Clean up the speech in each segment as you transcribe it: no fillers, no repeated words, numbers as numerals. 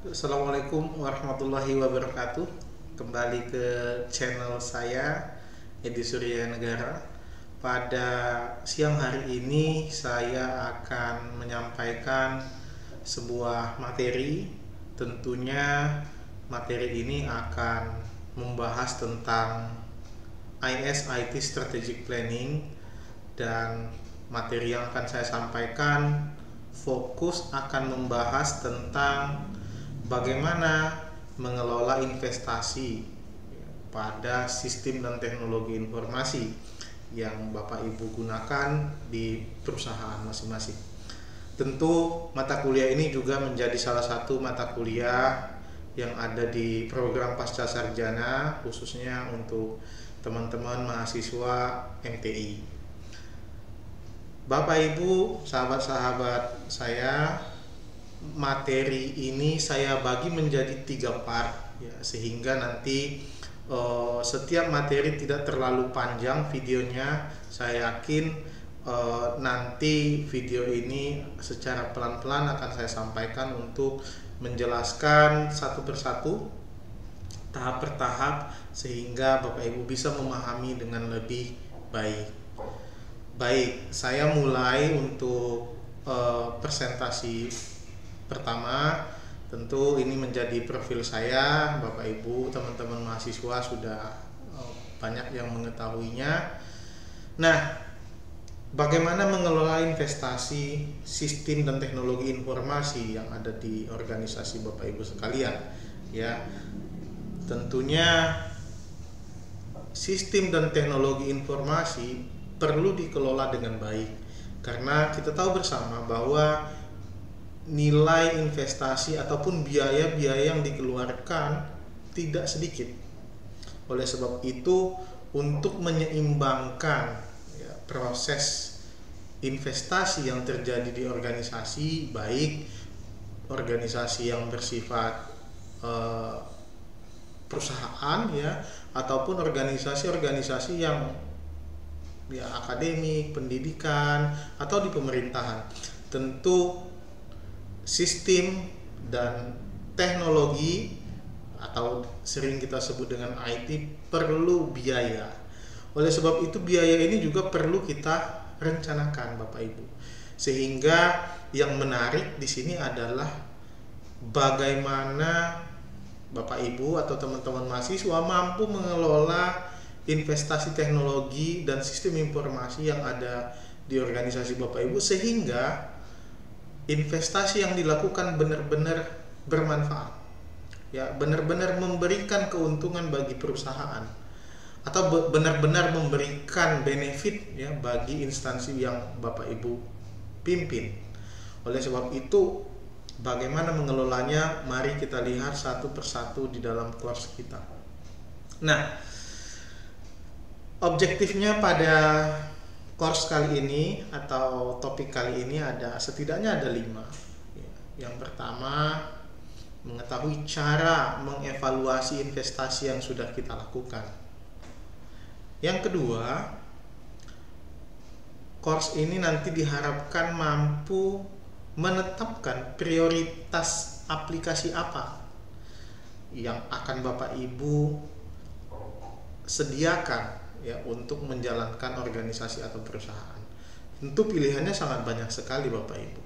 Assalamualaikum warahmatullahi wabarakatuh. Kembali ke channel saya, Edi Surya Negara. Pada siang hari ini saya akan menyampaikan sebuah materi. Tentunya materi ini akan membahas tentang IS IT Strategic Planning, dan materi yang akan saya sampaikan fokus akan membahas tentang bagaimana mengelola investasi pada sistem dan teknologi informasi yang Bapak Ibu gunakan di perusahaan masing-masing. Tentu mata kuliah ini juga menjadi salah satu mata kuliah yang ada di program pasca sarjana, khususnya untuk teman-teman mahasiswa MTI. Bapak Ibu, sahabat-sahabat saya, materi ini saya bagi menjadi 3 part ya, sehingga nanti setiap materi tidak terlalu panjang videonya. Saya yakin nanti video ini secara pelan-pelan akan saya sampaikan untuk menjelaskan satu persatu, tahap per tahap, sehingga Bapak Ibu bisa memahami dengan lebih baik. Baik, saya mulai untuk presentasi pertama. Tentu ini menjadi profil saya, Bapak Ibu, teman-teman mahasiswa sudah banyak yang mengetahuinya. Nah, bagaimana mengelola investasi, sistem dan teknologi informasi yang ada di organisasi Bapak Ibu sekalian ya. Tentunya sistem dan teknologi informasi perlu dikelola dengan baik, karena kita tahu bersama bahwa nilai investasi ataupun biaya-biaya yang dikeluarkan tidak sedikit. Oleh sebab itu, untuk menyeimbangkan ya, proses investasi yang terjadi di organisasi, baik organisasi yang bersifat perusahaan ya, ataupun organisasi-organisasi yang ya akademik, pendidikan, atau di pemerintahan, tentu sistem dan teknologi atau sering kita sebut dengan IT perlu biaya. Oleh sebab itu biaya ini juga perlu kita rencanakan Bapak Ibu. Sehingga yang menarik di sini adalah bagaimana Bapak Ibu atau teman-teman mahasiswa mampu mengelola investasi teknologi dan sistem informasi yang ada di organisasi Bapak Ibu, sehingga investasi yang dilakukan benar-benar bermanfaat ya, benar-benar memberikan keuntungan bagi perusahaan atau benar-benar memberikan benefit ya bagi instansi yang Bapak Ibu pimpin. Oleh sebab itu, bagaimana mengelolanya, mari kita lihat satu persatu di dalam course kita. Nah, objektifnya pada course kali ini atau topik kali ini setidaknya ada 5. Yang pertama, mengetahui cara mengevaluasi investasi yang sudah kita lakukan. Yang kedua, course ini nanti diharapkan mampu menetapkan prioritas aplikasi apa yang akan Bapak Ibu sediakan ya untuk menjalankan organisasi atau perusahaan. Tentu pilihannya sangat banyak sekali Bapak Ibu,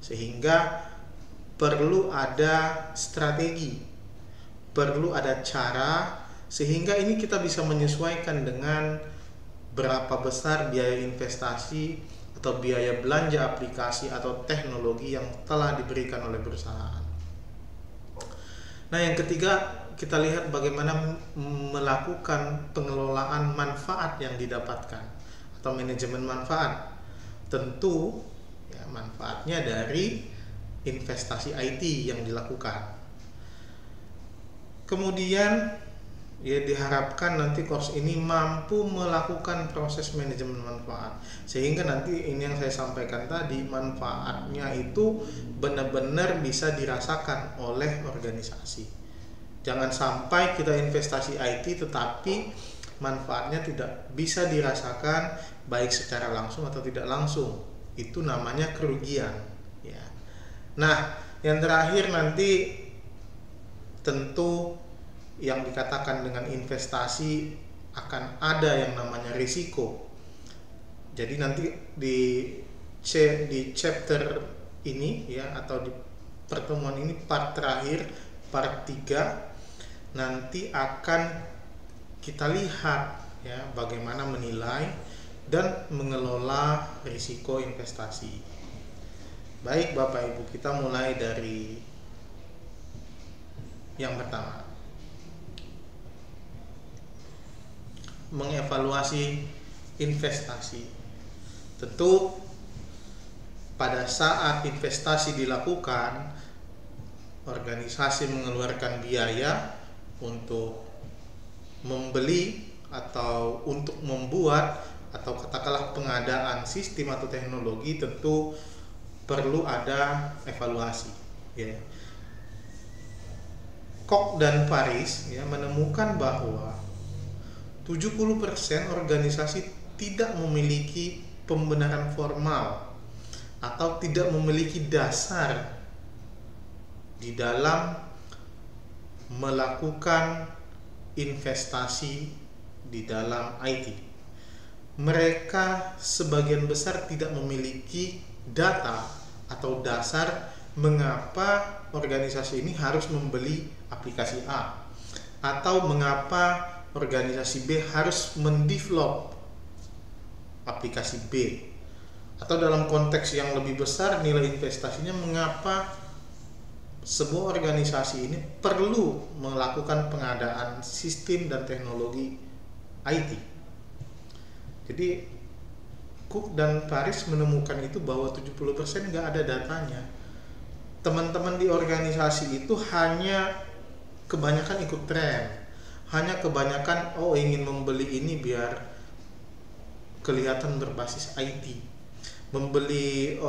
sehingga perlu ada strategi, perlu ada cara, sehingga ini kita bisa menyesuaikan dengan berapa besar biaya investasi atau biaya belanja aplikasi atau teknologi yang telah diberikan oleh perusahaan. Nah, yang ketiga, kita lihat bagaimana melakukan pengelolaan manfaat yang didapatkan atau manajemen manfaat. Tentu ya, manfaatnya dari investasi IT yang dilakukan. Kemudian ya diharapkan nanti course ini mampu melakukan proses manajemen manfaat, sehingga nanti ini yang saya sampaikan tadi, manfaatnya itu benar-benar bisa dirasakan oleh organisasi. Jangan sampai kita investasi IT tetapi manfaatnya tidak bisa dirasakan baik secara langsung atau tidak langsung. Itu namanya kerugian ya. Nah, yang terakhir nanti tentu yang dikatakan dengan investasi akan ada yang namanya risiko. Jadi nanti di chapter ini ya, atau di pertemuan ini, part terakhir, part 3, nanti akan kita lihat ya bagaimana menilai dan mengelola risiko investasi. Baik Bapak Ibu, kita mulai dari yang pertama. Mengevaluasi investasi. Tentu pada saat investasi dilakukan, organisasi mengeluarkan biaya untuk membeli atau untuk membuat atau katakanlah pengadaan sistem atau teknologi, tentu perlu ada evaluasi ya. Koch dan Paris ya menemukan bahwa 70% organisasi tidak memiliki pembenaran formal atau tidak memiliki dasar di dalam melakukan investasi di dalam IT. Mereka sebagian besar tidak memiliki data atau dasar mengapa organisasi ini harus membeli aplikasi A, atau mengapa organisasi B harus mendevelop aplikasi B, atau dalam konteks yang lebih besar nilai investasinya mengapa sebuah organisasi ini perlu melakukan pengadaan sistem dan teknologi IT. Jadi Cook dan Paris menemukan itu bahwa 70% nggak ada datanya. Teman-teman di organisasi itu hanya kebanyakan ikut tren, hanya kebanyakan ingin membeli ini biar kelihatan berbasis IT, membeli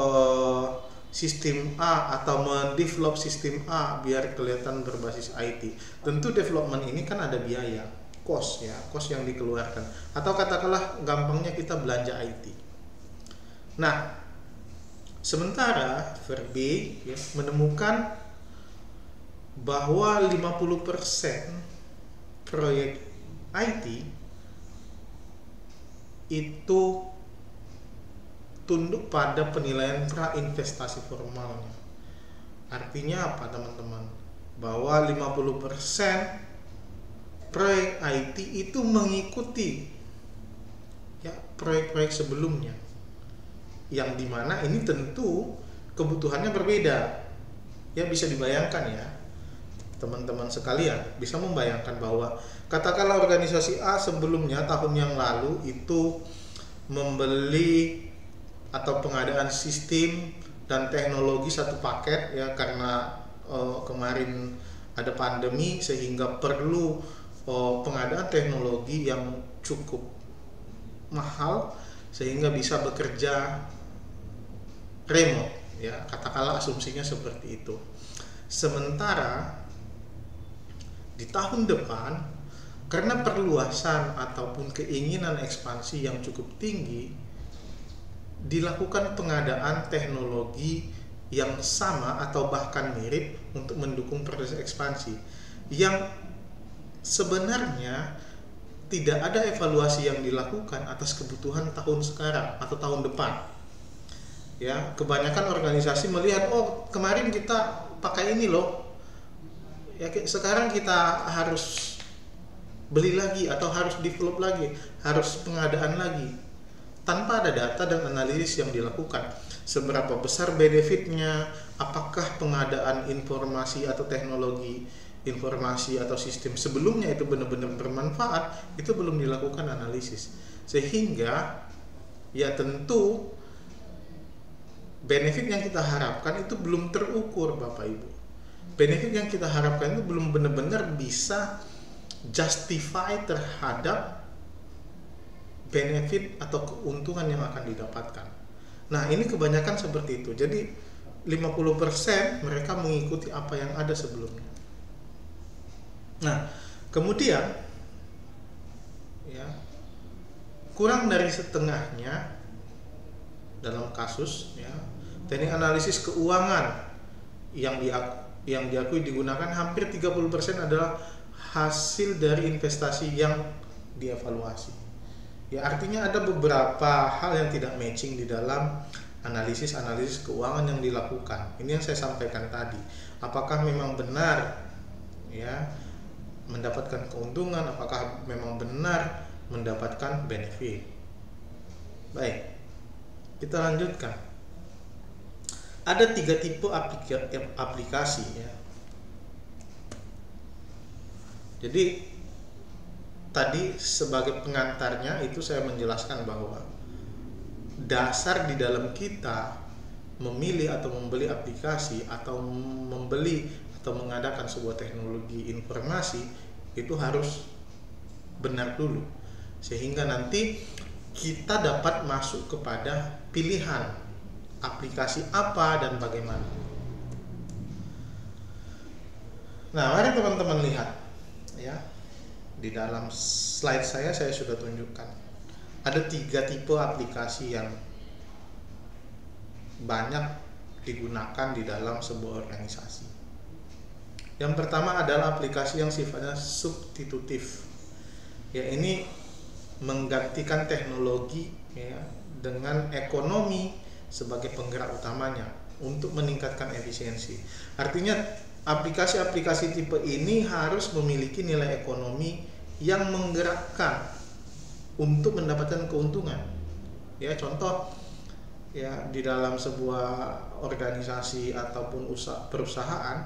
sistem A atau mendevelop sistem A biar kelihatan berbasis IT. Tentu development ini kan ada biaya, cost yang dikeluarkan, atau katakanlah gampangnya kita belanja IT. Nah, sementara Verbeek ya, menemukan bahwa 50% proyek IT itu tunduk pada penilaian pra-investasi formalnya. Artinya apa teman-teman? Bahwa 50% proyek IT itu mengikuti ya proyek-proyek sebelumnya, yang dimana ini tentu kebutuhannya berbeda. Ya bisa dibayangkan ya teman-teman sekalian, bisa membayangkan bahwa katakanlah organisasi A sebelumnya tahun yang lalu itu membeli atau pengadaan sistem dan teknologi satu paket ya, karena kemarin ada pandemi sehingga perlu pengadaan teknologi yang cukup mahal sehingga bisa bekerja remote ya, katakanlah asumsinya seperti itu. Sementara di tahun depan, karena perluasan ataupun keinginan ekspansi yang cukup tinggi, dilakukan pengadaan teknologi yang sama atau bahkan mirip untuk mendukung proses ekspansi, yang sebenarnya tidak ada evaluasi yang dilakukan atas kebutuhan tahun sekarang atau tahun depan. Ya, kebanyakan organisasi melihat, kemarin kita pakai ini loh, ya sekarang kita harus beli lagi atau harus develop lagi, harus pengadaan lagi, tanpa ada data dan analisis yang dilakukan. Seberapa besar benefitnya, apakah pengadaan informasi atau teknologi informasi atau sistem sebelumnya itu benar-benar bermanfaat, itu belum dilakukan analisis. Sehingga ya tentu benefit yang kita harapkan itu belum terukur Bapak Ibu. Benefit yang kita harapkan itu belum benar-benar bisa justify terhadap benefit atau keuntungan yang akan didapatkan. Nah, ini kebanyakan seperti itu. Jadi 50% mereka mengikuti apa yang ada sebelumnya. Nah, kemudian ya kurang dari setengahnya dalam kasus ya teknik analisis keuangan yang yang diakui digunakan hampir 30% adalah hasil dari investasi yang dievaluasi. Ya, artinya ada beberapa hal yang tidak matching di dalam analisis keuangan yang dilakukan. Ini yang saya sampaikan tadi. Apakah memang benar ya mendapatkan keuntungan, apakah memang benar mendapatkan benefit. Baik, kita lanjutkan. Ada 3 tipe aplikasi ya. Jadi tadi sebagai pengantarnya itu saya menjelaskan bahwa dasar di dalam kita memilih atau membeli aplikasi atau membeli atau mengadakan sebuah teknologi informasi itu harus benar dulu, sehingga nanti kita dapat masuk kepada pilihan aplikasi apa dan bagaimana. Nah, mari teman-teman lihat ya, di dalam slide saya sudah tunjukkan ada 3 tipe aplikasi yang banyak digunakan di dalam sebuah organisasi. Yang pertama adalah aplikasi yang sifatnya substitutif. Ya, ini menggantikan teknologi ya dengan ekonomi sebagai penggerak utamanya untuk meningkatkan efisiensi. Artinya aplikasi-aplikasi tipe ini harus memiliki nilai ekonomi yang menggerakkan untuk mendapatkan keuntungan. Ya, contoh ya di dalam sebuah organisasi ataupun perusahaan,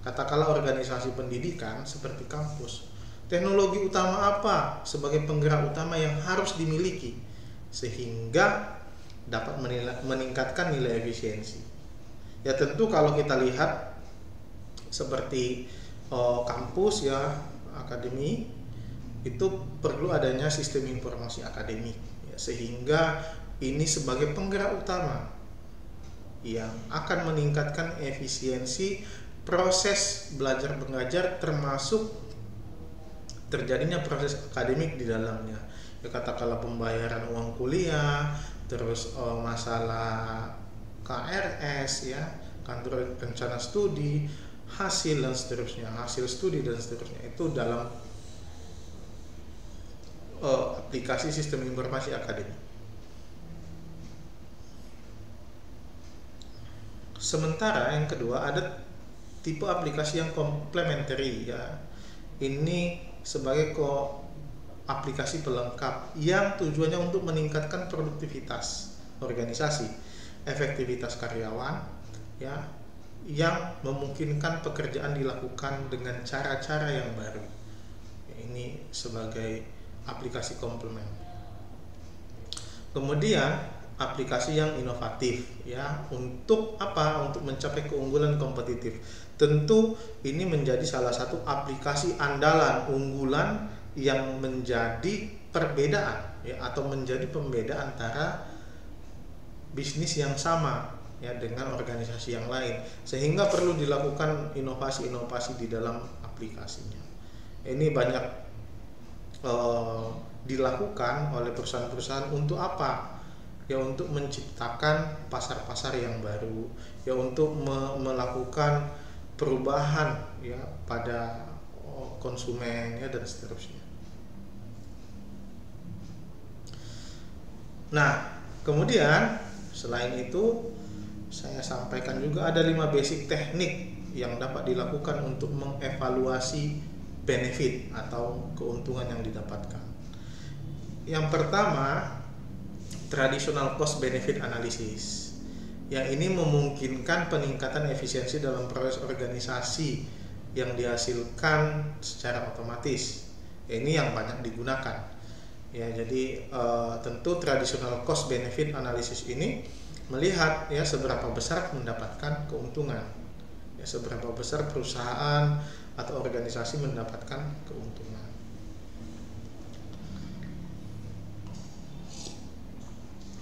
katakanlah organisasi pendidikan seperti kampus, teknologi utama apa sebagai penggerak utama yang harus dimiliki sehingga dapat meningkatkan nilai efisiensi. Ya, tentu kalau kita lihat seperti kampus ya, akademi, itu perlu adanya sistem informasi akademik ya, sehingga ini sebagai penggerak utama yang akan meningkatkan efisiensi proses belajar mengajar, termasuk terjadinya proses akademik di dalamnya. Ya, katakanlah pembayaran uang kuliah, terus masalah KRS ya, kantor rencana studi, hasil dan seterusnya, hasil studi dan seterusnya, itu dalam aplikasi sistem informasi akademik. Sementara yang kedua ada tipe aplikasi yang complementary ya. Ini sebagai aplikasi pelengkap yang tujuannya untuk meningkatkan produktivitas organisasi, efektivitas karyawan ya, yang memungkinkan pekerjaan dilakukan dengan cara-cara yang baru. Ini sebagai aplikasi komplement. Kemudian aplikasi yang inovatif ya, untuk apa? Untuk mencapai keunggulan kompetitif. Tentu ini menjadi salah satu aplikasi andalan unggulan yang menjadi perbedaan ya, atau menjadi pembeda antara bisnis yang sama ya dengan organisasi yang lain, sehingga perlu dilakukan inovasi-inovasi di dalam aplikasinya. Ini banyak dilakukan oleh perusahaan-perusahaan untuk apa? Ya, untuk menciptakan pasar-pasar yang baru, ya untuk melakukan perubahan ya pada konsumen ya dan seterusnya. Nah, kemudian selain itu saya sampaikan juga ada 5 basic teknik yang dapat dilakukan untuk mengevaluasi benefit atau keuntungan yang didapatkan. Yang pertama, traditional cost benefit analysis. Yang ini memungkinkan peningkatan efisiensi dalam proses organisasi yang dihasilkan secara otomatis. Ini yang banyak digunakan. Ya, jadi tentu traditional cost benefit analysis ini melihat ya seberapa besar mendapatkan keuntungan. Ya, seberapa besar perusahaan atau organisasi mendapatkan keuntungan.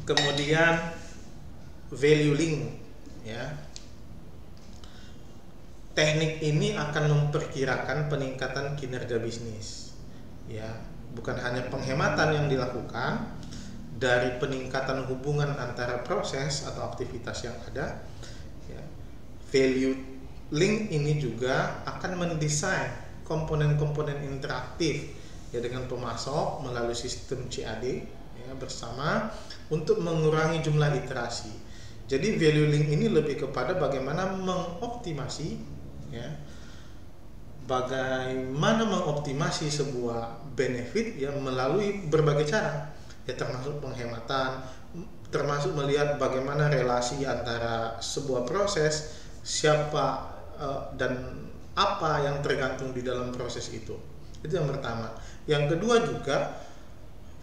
Kemudian value link ya. Teknik ini akan memperkirakan peningkatan kinerja bisnis. Ya, bukan hanya penghematan yang dilakukan dari peningkatan hubungan antara proses atau aktivitas yang ada ya, value Link ini juga akan mendesain komponen-komponen interaktif ya dengan pemasok melalui sistem CAD ya, bersama untuk mengurangi jumlah iterasi. Jadi value link ini lebih kepada bagaimana mengoptimasi ya, bagaimana mengoptimasi sebuah benefit ya melalui berbagai cara ya, termasuk penghematan, termasuk melihat bagaimana relasi antara sebuah proses, siapa dan apa yang tergantung di dalam proses itu. Itu yang pertama. Yang kedua juga,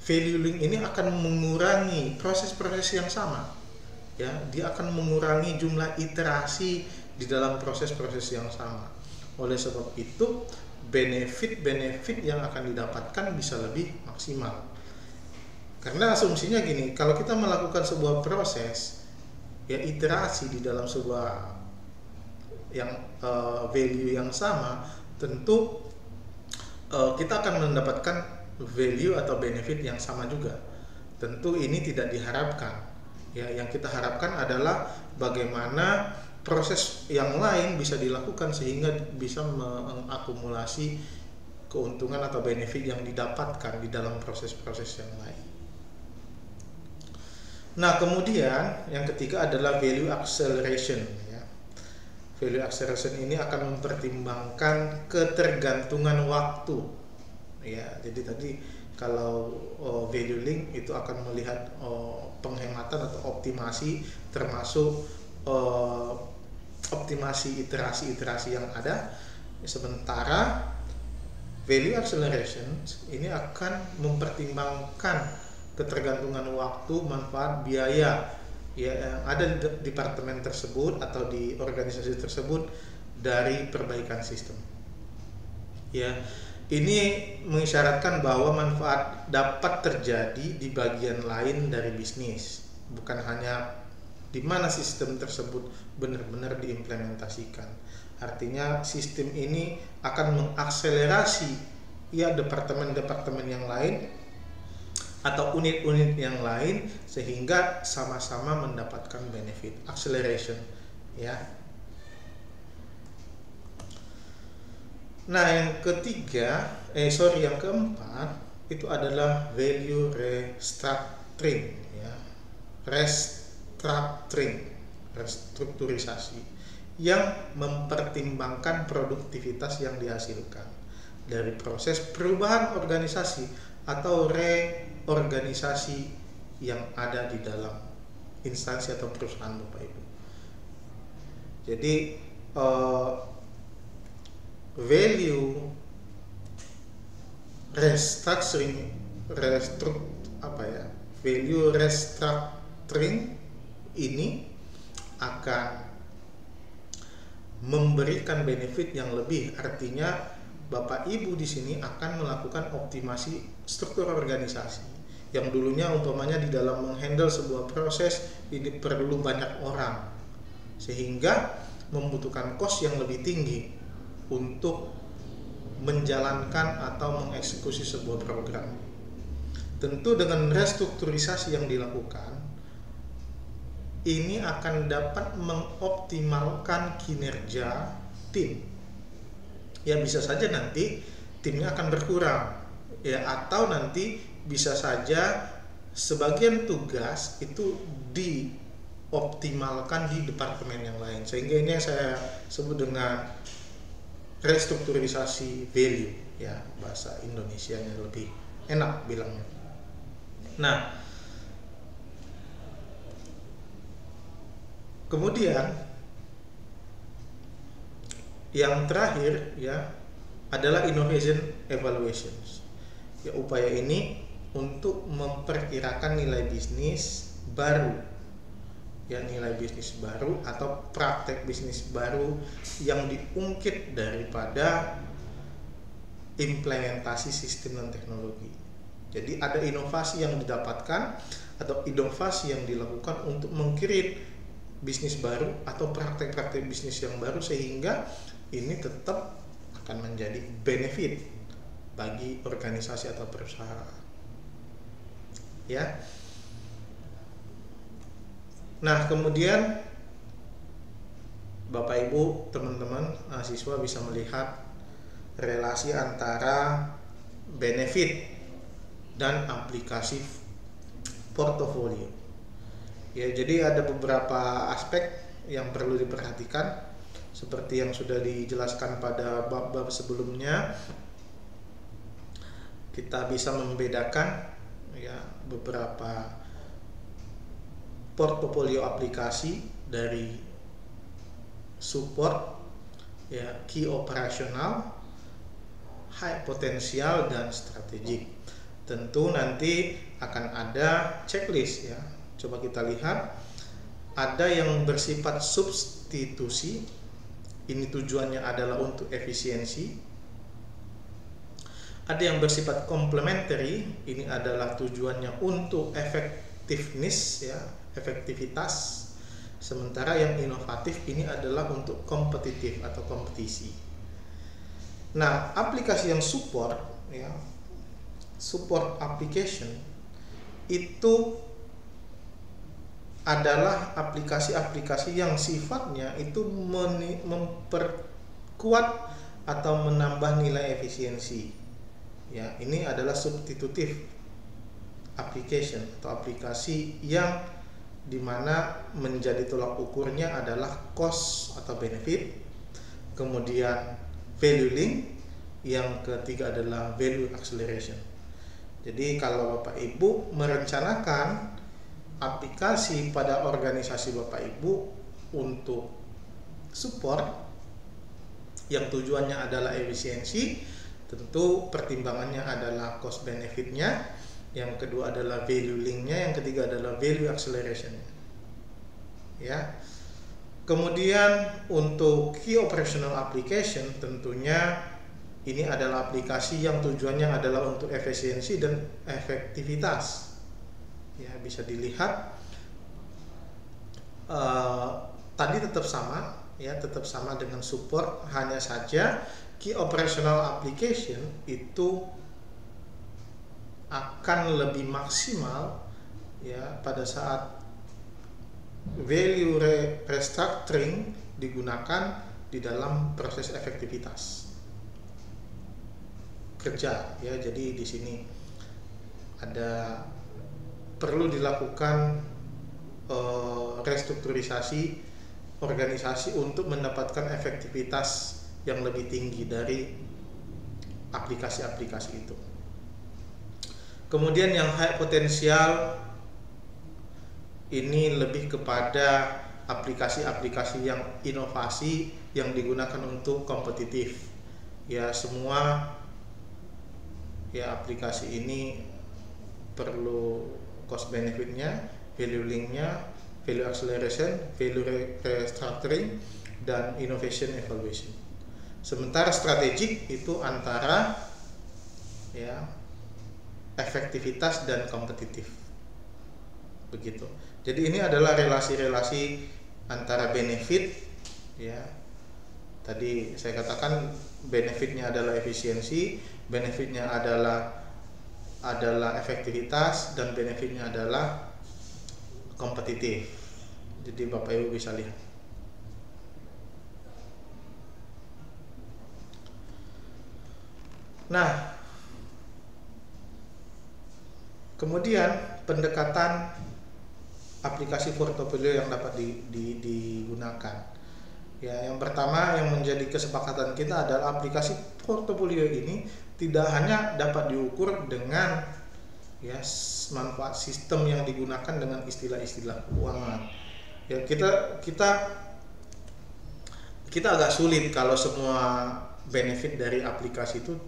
value link ini akan mengurangi proses-proses yang sama ya, dia akan mengurangi jumlah iterasi di dalam proses-proses yang sama. Oleh sebab itu, benefit-benefit yang akan didapatkan bisa lebih maksimal. Karena asumsinya gini, kalau kita melakukan sebuah proses ya, iterasi di dalam sebuah yang value yang sama, tentu kita akan mendapatkan value atau benefit yang sama juga. Tentu ini tidak diharapkan ya, yang kita harapkan adalah bagaimana proses yang lain bisa dilakukan sehingga bisa mengakumulasi keuntungan atau benefit yang didapatkan di dalam proses-proses yang lain. Nah, kemudian yang ketiga adalah value acceleration ya. Value acceleration ini akan mempertimbangkan ketergantungan waktu ya. Jadi tadi kalau value link itu akan melihat penghematan atau optimasi, termasuk optimasi iterasi-iterasi yang ada. Sementara value acceleration ini akan mempertimbangkan ketergantungan waktu, manfaat, biaya ya yang ada di departemen tersebut atau di organisasi tersebut dari perbaikan sistem. Ya, ini mengisyaratkan bahwa manfaat dapat terjadi di bagian lain dari bisnis, bukan hanya di mana sistem tersebut benar-benar diimplementasikan. Artinya sistem ini akan mengakselerasi ya departemen-departemen yang lain atau unit-unit yang lain sehingga sama-sama mendapatkan benefit. Acceleration ya. Nah, yang keempat itu adalah value restructuring ya. Restrukturisasi yang mempertimbangkan produktivitas yang dihasilkan dari proses perubahan organisasi atau reorganisasi yang ada di dalam instansi atau perusahaan Bapak Ibu. Jadi value restructuring ini akan memberikan benefit yang lebih. Artinya Bapak Ibu di sini akan melakukan optimasi struktur organisasi yang dulunya umpamanya di dalam menghandle sebuah proses ini perlu banyak orang sehingga membutuhkan cost yang lebih tinggi untuk menjalankan atau mengeksekusi sebuah program. Tentu dengan restrukturisasi yang dilakukan ini akan dapat mengoptimalkan kinerja tim. Ya, bisa saja nanti timnya akan berkurang ya, atau nanti bisa saja sebagian tugas itu dioptimalkan di departemen yang lain, sehingga ini yang saya sebut dengan restrukturisasi value ya, bahasa Indonesianya lebih enak bilangnya. Nah, kemudian yang terakhir ya adalah innovation evaluations. Ya, upaya ini untuk memperkirakan nilai bisnis baru. Ya, nilai bisnis baru atau praktek bisnis baru yang diungkit daripada implementasi sistem dan teknologi. Jadi ada inovasi yang didapatkan atau inovasi yang dilakukan untuk meng-create bisnis baru atau praktek-praktek bisnis yang baru sehingga ini tetap akan menjadi benefit bagi organisasi atau perusahaan. Ya. Nah, kemudian Bapak Ibu, teman-teman mahasiswa bisa melihat relasi antara benefit dan aplikasi portofolio. Ya, jadi ada beberapa aspek yang perlu diperhatikan seperti yang sudah dijelaskan pada bab-bab sebelumnya. Kita bisa membedakan ya beberapa portofolio aplikasi dari support, ya, key operasional, high potensial, dan strategik. Tentu nanti akan ada checklist ya. Coba kita lihat, ada yang bersifat substitusi, ini tujuannya adalah untuk efisiensi. Ada yang bersifat complementary, ini adalah tujuannya untuk effectiveness ya, efektivitas. Sementara yang inovatif ini adalah untuk kompetitif atau kompetisi. Nah, aplikasi yang support ya, support application itu adalah aplikasi-aplikasi yang sifatnya itu memperkuat atau menambah nilai efisiensi. Ya, ini adalah substitutif application atau aplikasi yang dimana menjadi tolak ukurnya adalah cost atau benefit, kemudian value link, yang ketiga adalah value acceleration. Jadi kalau Bapak Ibu merencanakan aplikasi pada organisasi Bapak Ibu untuk support yang tujuannya adalah efisiensi, tentu pertimbangannya adalah cost benefitnya, yang kedua adalah value linknya, yang ketiga adalah value acceleration ya. Kemudian untuk key operational application, tentunya ini adalah aplikasi yang tujuannya adalah untuk efisiensi dan efektivitas ya. Bisa dilihat tadi tetap sama ya, tetap sama dengan support, hanya saja key operational application itu akan lebih maksimal ya pada saat value restructuring digunakan di dalam proses efektivitas kerja ya. Jadi di sini ada perlu dilakukan restrukturisasi organisasi untuk mendapatkan efektivitas yang lebih tinggi dari aplikasi-aplikasi itu. Kemudian yang high potensial ini lebih kepada aplikasi-aplikasi yang inovasi yang digunakan untuk kompetitif ya. Semua ya aplikasi ini perlu cost benefitnya, value linknya, value acceleration, value restructuring, dan innovation evaluation. Sementara strategik itu antara ya efektivitas dan kompetitif begitu. Jadi ini adalah relasi-relasi antara benefit ya. Tadi saya katakan benefitnya adalah efisiensi, benefitnya adalah efektivitas, dan benefitnya adalah kompetitif. Jadi Bapak Ibu bisa lihat. Nah, kemudian pendekatan aplikasi portofolio yang dapat digunakan. Ya, yang pertama yang menjadi kesepakatan kita adalah aplikasi portofolio ini tidak hanya dapat diukur dengan ya manfaat sistem yang digunakan dengan istilah-istilah keuangan. Ya, kita agak sulit kalau semua benefit dari aplikasi itu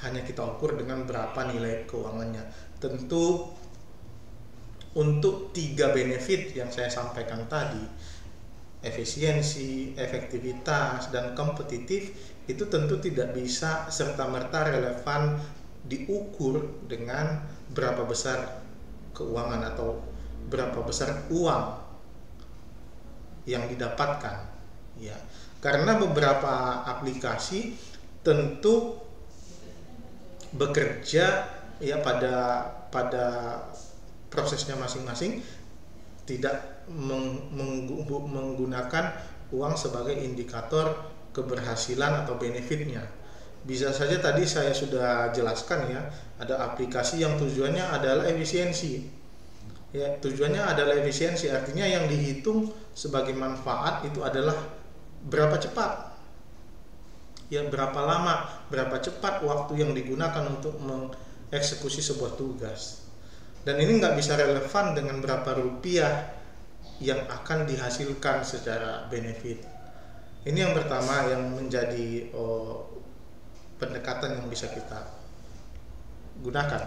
hanya kita ukur dengan berapa nilai keuangannya. Tentu untuk 3 benefit yang saya sampaikan tadi, efisiensi, efektivitas, dan kompetitif, itu tentu tidak bisa serta-merta relevan diukur dengan berapa besar keuangan atau berapa besar uang yang didapatkan ya. Karena beberapa aplikasi tentu bekerja ya pada prosesnya masing-masing, tidak menggunakan uang sebagai indikator keberhasilan atau benefitnya. Bisa saja tadi saya sudah jelaskan ya, ada aplikasi yang tujuannya adalah efisiensi. Ya, tujuannya adalah efisiensi, artinya yang dihitung sebagai manfaat itu adalah berapa cepat, ya berapa lama, berapa cepat waktu yang digunakan untuk mengeksekusi sebuah tugas. Dan ini nggak bisa relevan dengan berapa rupiah yang akan dihasilkan secara benefit. Ini yang pertama yang menjadi pendekatan yang bisa kita gunakan.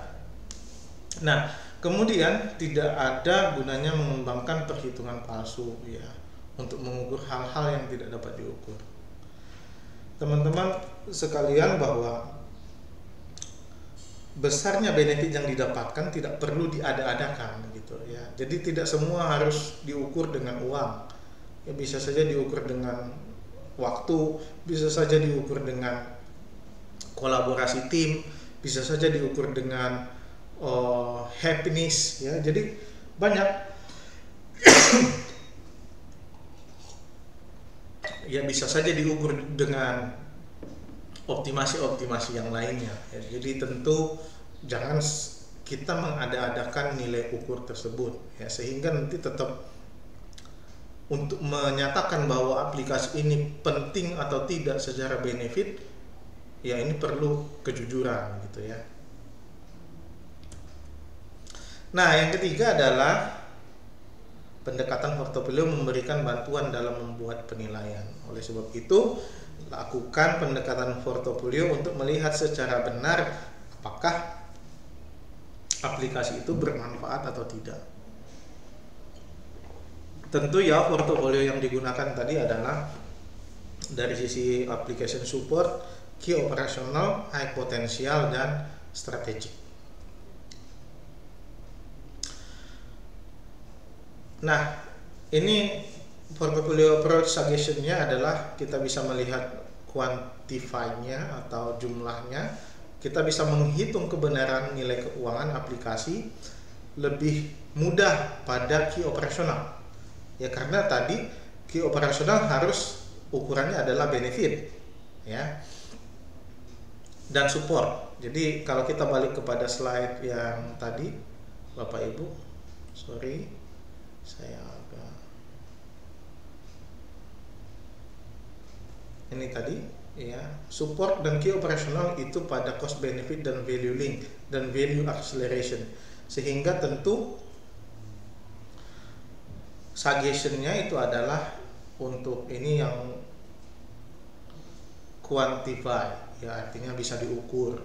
Nah, kemudian tidak ada gunanya mengembangkan perhitungan palsu ya untuk mengukur hal-hal yang tidak dapat diukur. Teman-teman sekalian, bahwa besarnya benefit yang didapatkan tidak perlu diada-adakan gitu ya. Jadi tidak semua harus diukur dengan uang. Ya, bisa saja diukur dengan waktu, bisa saja diukur dengan kolaborasi tim, bisa saja diukur dengan happiness ya. Jadi banyak ya, bisa saja diukur dengan optimasi yang lainnya ya. Jadi tentu jangan kita mengada-adakan nilai ukur tersebut ya, sehingga nanti tetap untuk menyatakan bahwa aplikasi ini penting atau tidak secara benefit ya, ini perlu kejujuran gitu ya. Nah, yang ketiga adalah pendekatan portofolio memberikan bantuan dalam membuat penilaian. Oleh sebab itu, lakukan pendekatan portofolio untuk melihat secara benar apakah aplikasi itu bermanfaat atau tidak. Tentu ya, portofolio yang digunakan tadi adalah dari sisi application support, key operational, high potensial, dan strategic. Nah, ini portfolio approach suggestion-nya adalah kita bisa melihat quantify-nya atau jumlahnya, kita bisa menghitung kebenaran nilai keuangan aplikasi, lebih mudah pada key operational. Ya, karena tadi key operational harus ukurannya adalah benefit ya, dan support. Jadi kalau kita balik kepada slide yang tadi Bapak Ibu, sorry saya agak ini tadi ya, support dan key operational itu pada cost benefit dan value link dan value acceleration, sehingga tentu suggestion-nya itu adalah untuk ini yang quantify ya, artinya bisa diukur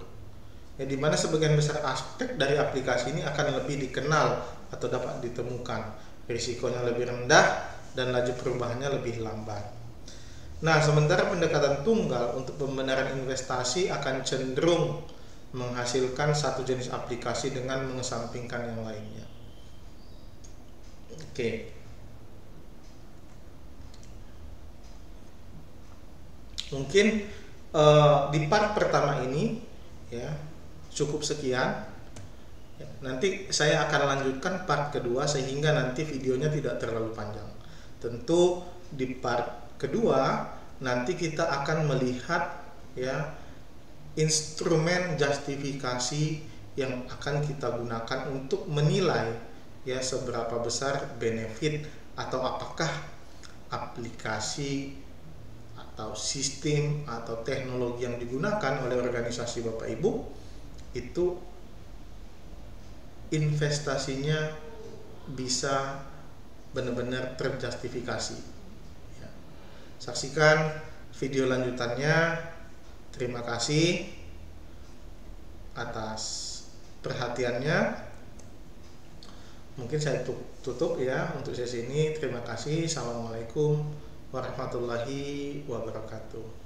ya, dimana sebagian besar aspek dari aplikasi ini akan lebih dikenal atau dapat ditemukan, risikonya lebih rendah dan laju perubahannya lebih lambat. Nah, sementara pendekatan tunggal untuk pembenaran investasi akan cenderung menghasilkan satu jenis aplikasi dengan mengesampingkan yang lainnya. Oke. Mungkin di part pertama ini ya cukup sekian. Nanti saya akan lanjutkan part kedua sehingga nanti videonya tidak terlalu panjang. Tentu di part kedua nanti kita akan melihat ya instrumen justifikasi yang akan kita gunakan untuk menilai ya seberapa besar benefit atau apakah aplikasi atau sistem atau teknologi yang digunakan oleh organisasi Bapak Ibu itu investasinya bisa benar-benar terjustifikasi ya. Saksikan video lanjutannya. Terima kasih atas perhatiannya. Mungkin saya tutup ya untuk sesi ini. Terima kasih. Assalamualaikum warahmatullahi wabarakatuh.